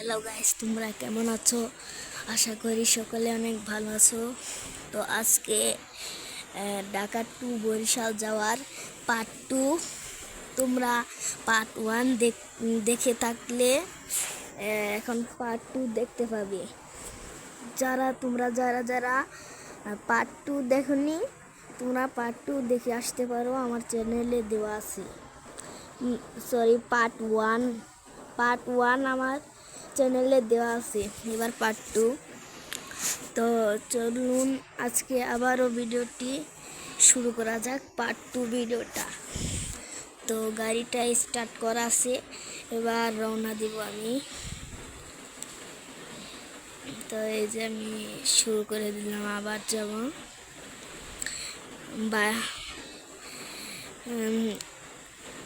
Hello guys, তোমরা কেমন আছো? আশা করি সকলে অনেক ভালো আছো। তো আজকে ঢাকা টু বরিশাল যাওয়ার পার্ট 2। তোমরা পার্ট 1 দেখে থাকলে এখন পার্ট 2 দেখতে পাবে। যারা পার্ট 2 দেখনি, তোমরা পার্ট 2 দেখে আসতে পারো, আমার চ্যানেলে দেওয়া আছে। পার্ট ওয়ান আমার চ্যানেলে দেওয়া আছে, এবার পার্ট 2। তো চলুন আজকে আবারও ভিডিওটি শুরু করা যাক, পার্ট 2 ভিডিওটা। তো গাড়িটা স্টার্ট করা আছে, এবার রওনা দিব আমি। তো এই যে আমি শুরু করে দিলাম, আবার যাব।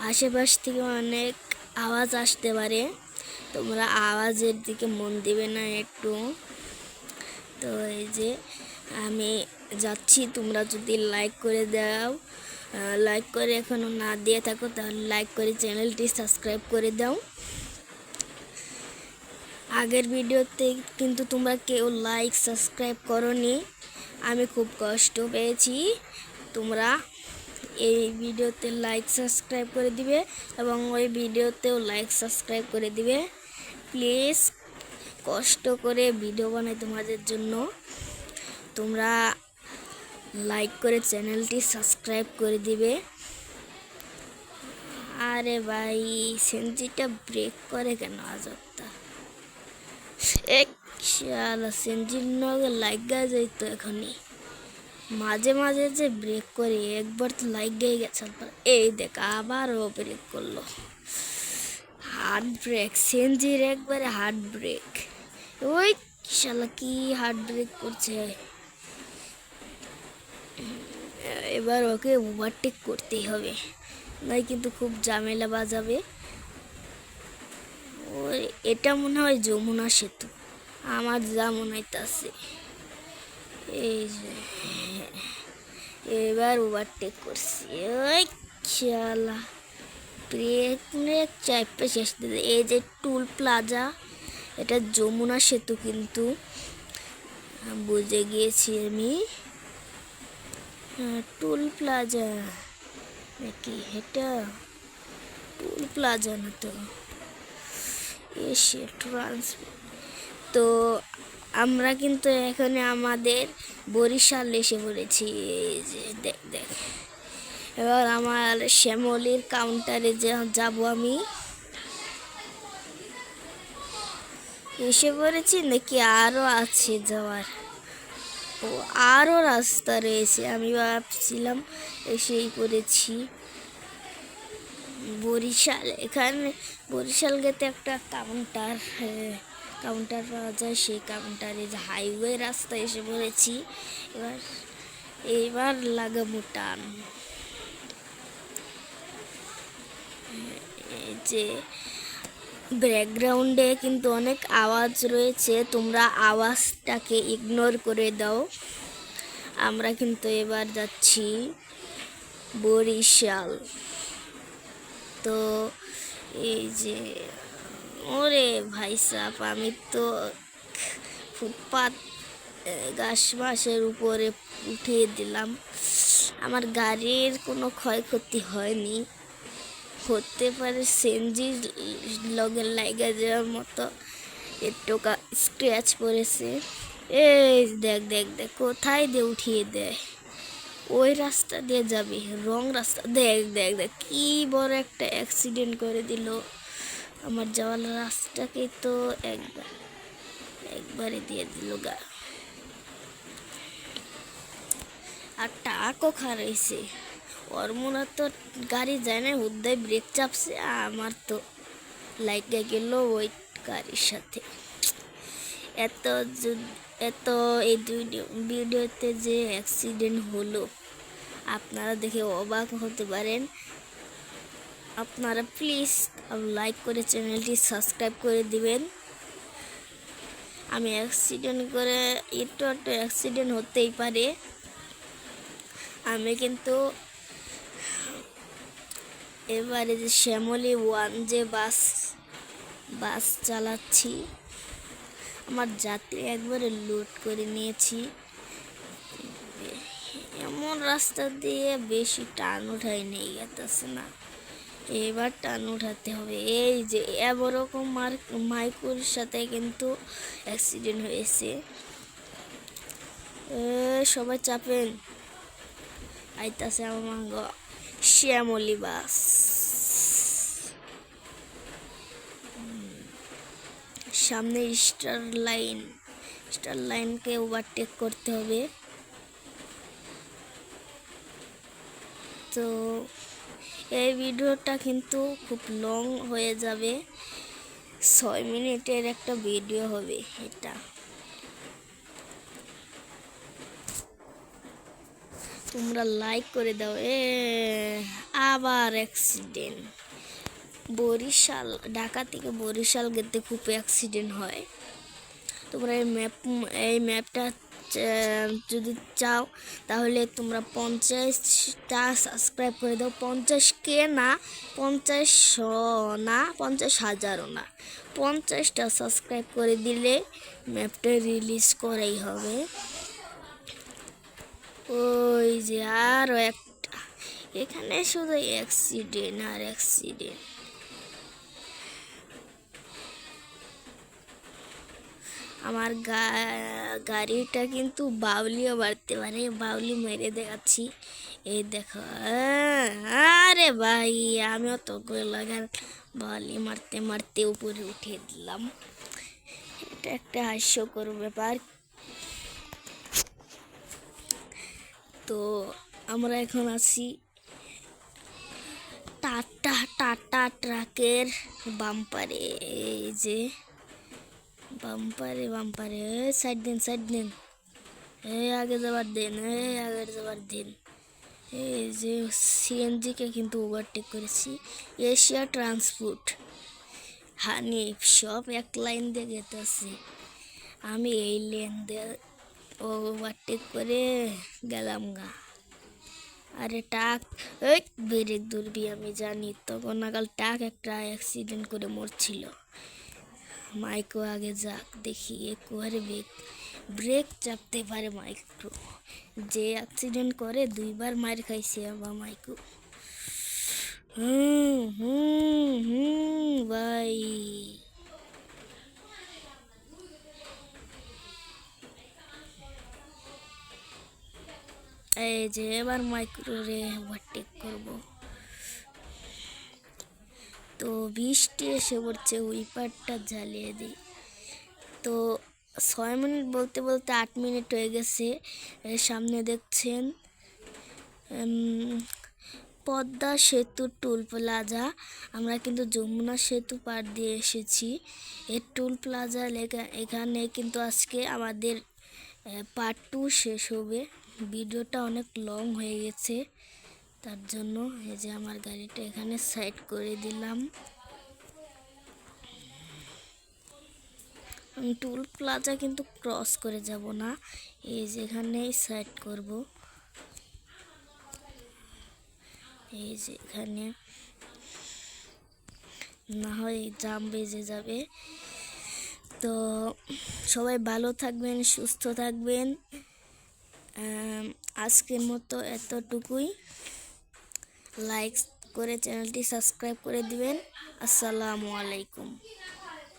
আশেপাশ থেকে অনেক আওয়াজ আসতে পারে, তোমরা আওয়াজের দিকে মন দিবে না একটু। তো এই যে আমি যাচ্ছি, তোমরা যদি লাইক করে দাও, লাইক করে এখনও না দিয়ে থাকো তাহলে লাইক করে চ্যানেলটি সাবস্ক্রাইব করে দাও। আগের ভিডিওতে কিন্তু তোমরা কেউ লাইক সাবস্ক্রাইব করোনি, আমি খুব কষ্ট পেয়েছি। তোমরা এই ভিডিওতে লাইক সাবস্ক্রাইব করে দিবে এবং ওই ভিডিওতেও লাইক সাবস্ক্রাইব করে দিবে। প্লিজ, কষ্ট করে ভিডিও বানাই তোমাদের জন্য। তোমরা লাইক করে চ্যানেলটি সাবস্ক্রাইব করে দিবে। আরে ভাই, সেনজিটা ব্রেক করে কেন আজবটা? এক শালা সেনজির নগে লাগা যাইতো এখনই। মাঝে মাঝে যে ব্রেক করে, একবার তো লাগিয়ে গেছে। এই দেখ আবারও ব্রেক করলো, হার্ড ব্রেক। সেনজির একবারে হার্ড ব্রেক। ওই শালা কি হার্ড ব্রেক করছে। এবার ওকে ওভারটেক করতেই হবে, নাই কিন্তু খুব ঝামেলা বাজাবে। ওই এটা মনে হয় যমুনা সেতু, আমার যা মনে হইতাছে। এই যে এবার ওভারটেক করছি। ওই শালা ব্রেক চাপে শেষ দিতে। এই যে টুল প্লাজা, এটা যমুনা সেতু কিন্তু, বুঝে গিয়েছি আমি। টুল প্লাজা নাকি এটা? টুল প্লাজা না তো, এসে ট্রান্সপোর্ট। তো আমরা কিন্তু এখানে আমাদের বরিশাল এসে পড়েছি। এই যে দেখ দেখ, এবার আমার শ্যামলির কাউন্টারে যাব আমি। এসে পড়েছি নাকি আরও আছে যাওয়ার? ও, আরও রাস্তা রয়েছে, আমি ভাবছিলাম এসেই পড়েছি বরিশাল। এখানে বরিশাল গেতে একটা কাউন্টার পাওয়া যায়, সেই কাউন্টারে যে হাইওয়ে রাস্তা এসে পড়েছি। এবার লাগাবো টান। এই যে ব্যাকগ্রাউন্ডে কিন্তু অনেক আওয়াজ রয়েছে, তোমরা আওয়াজটাকে ইগনোর করে দাও। আমরা কিন্তু এবার যাচ্ছি বরিশাল। তো এই যে ওরে ভাই সাপ, আমি তো ফুটপাত ঘাস মাসের উপরে উঠিয়ে দিলাম। আমার গাড়ির কোনো ক্ষয়ক্ষতি হয়নি, হতে পারে সেনজির লগে লাগা যাওয়ার মতো একটু স্ক্র্যাচ পড়েছে। এই দেখ দেখ দেখ, কোথায় দিয়ে উঠিয়ে দেয়। ওই রাস্তা দিয়ে যাবে, রং রাস্তা। দেখ দেখ দেখ, কি বড় একটা অ্যাক্সিডেন্ট করে দিল। আমার যাওয়ার রাস্তাকে তো একবারে দিয়ে দিল গা। আর টাকও খারাইছে। ওর মনে তো গাড়ি যায় না, হুদ্দায় ব্রেক চাপছে, আমার তো লাইগা গেল ওই গাড়ির সাথে। এত এই ভিডিওতে যে অ্যাক্সিডেন্ট হলো, আপনারা দেখে অবাক হতে পারেন। আপনারা প্লিজ লাইক করে চ্যানেলটি সাবস্ক্রাইব করে দিবেন। আমি অ্যাক্সিডেন্ট করে, একটু অ্যাক্সিডেন্ট হতেই পারে। আমি কিন্তু এবারে যে শ্যামলী 1 যে বাস বাস চালাচ্ছি, আমার যাত্রী একবারে লোড করে নিয়েছি। এমন রাস্তা দিয়ে বেশি টান উঠাই নেই যেতেছে না, এবার টান উঠাতে হবে। এই যে এরকম মাইকুর সাথে কিন্তু অ্যাক্সিডেন্ট হয়েছে। সবাই চাপেন, আইতাছে আমার শ্যামলি বাস। সামনে স্টার লাইনকে ওভারটেক করতে হবে। তো এই ভিডিওটা কিন্তু খুব লং হয়ে যাবে, 6 মিনিটের একটা ভিডিও হবে এটা। তোমরা লাইক করে দাও। আবার অ্যাক্সিডেন্ট। বরিশাল, ঢাকা থেকে বরিশাল যেতে খুব অ্যাক্সিডেন্ট হয়। তোমরা এই ম্যাপটা যদি চাও তাহলে তোমরা 50টা সাবস্ক্রাইব করে দাও। 50K না, 50 না, 50,000ও না, 50টা সাবস্ক্রাইব করে দিলে ম্যাপটা রিলিজ করাই হবে। ওই যে আরও একটা, এখানে শুধু অ্যাক্সিডেন্ট আর অ্যাক্সিডেন্ট। আমার গাড়িটা কিন্তু বাউলিও বাড়তে পারে, বাউলি মেরে দেখাচ্ছি। এই দেখো, আরে ভাই আমিও তো লাগার বাউলি মারতে মারতে উপরে উঠিয়ে দিলাম। এটা একটা হাস্যকর ব্যাপার। তো আমরা এখন আছি টাটা ট্রাকের বাম্পারে। এই যে বাম্পারে সাইড দিন, আগে যাবার দিন, এই যে সিএনজিকে কিন্তু ওভারটেক করেছি। এশিয়া ট্রান্সপোর্ট, হানিফ সব এক লাইন দিয়ে যেতেছে, আমি এই লেন দিয়ে ওভারটেক করে গেলাম গা। আরে টাক, ওই ব্রেক ধরবি আমি জানি, তখন নাগাল টাক একটা অ্যাক্সিডেন্ট করে মরছিল। মাইকো আগে যাক, দেখি একবারে ব্রেক চাপতে পারে মাইকো। যে অ্যাক্সিডেন্ট করে 2বার মার খাইছে আবার মাইকো। ভাই এই যে এবার মাইক্রোরে ওভারটেক করবো। তো বৃষ্টি এসে পড়ছে, উইপারটা জ্বালিয়ে দিই। তো 6 মিনিট বলতে বলতে 8 মিনিট হয়ে গেছে। সামনে দেখছেন পদ্মা সেতু টুল প্লাজা। আমরা কিন্তু যমুনা সেতু পার দিয়ে এসেছি। এই টুল প্লাজা এখানে কিন্তু আজকে আমাদের পার্ট 2 শেষ হবে। ভিডিওটা অনেক লং হয়ে গেছে, তার জন্য এই যে আমার গাড়িটা এখানে সাইড করে দিলাম। টুল প্লাজা কিন্তু ক্রস করে যাব না, এই যে এখানেই সাইড করব। এই যে এখানে না হয় জাম বেজে যাবে। তো সবাই ভালো থাকবেন, সুস্থ থাকবেন। আজকের মতো এতটুকুই। লাইক করে চ্যানেলটি সাবস্ক্রাইব করে দিবেন। আসসালামু আলাইকুম।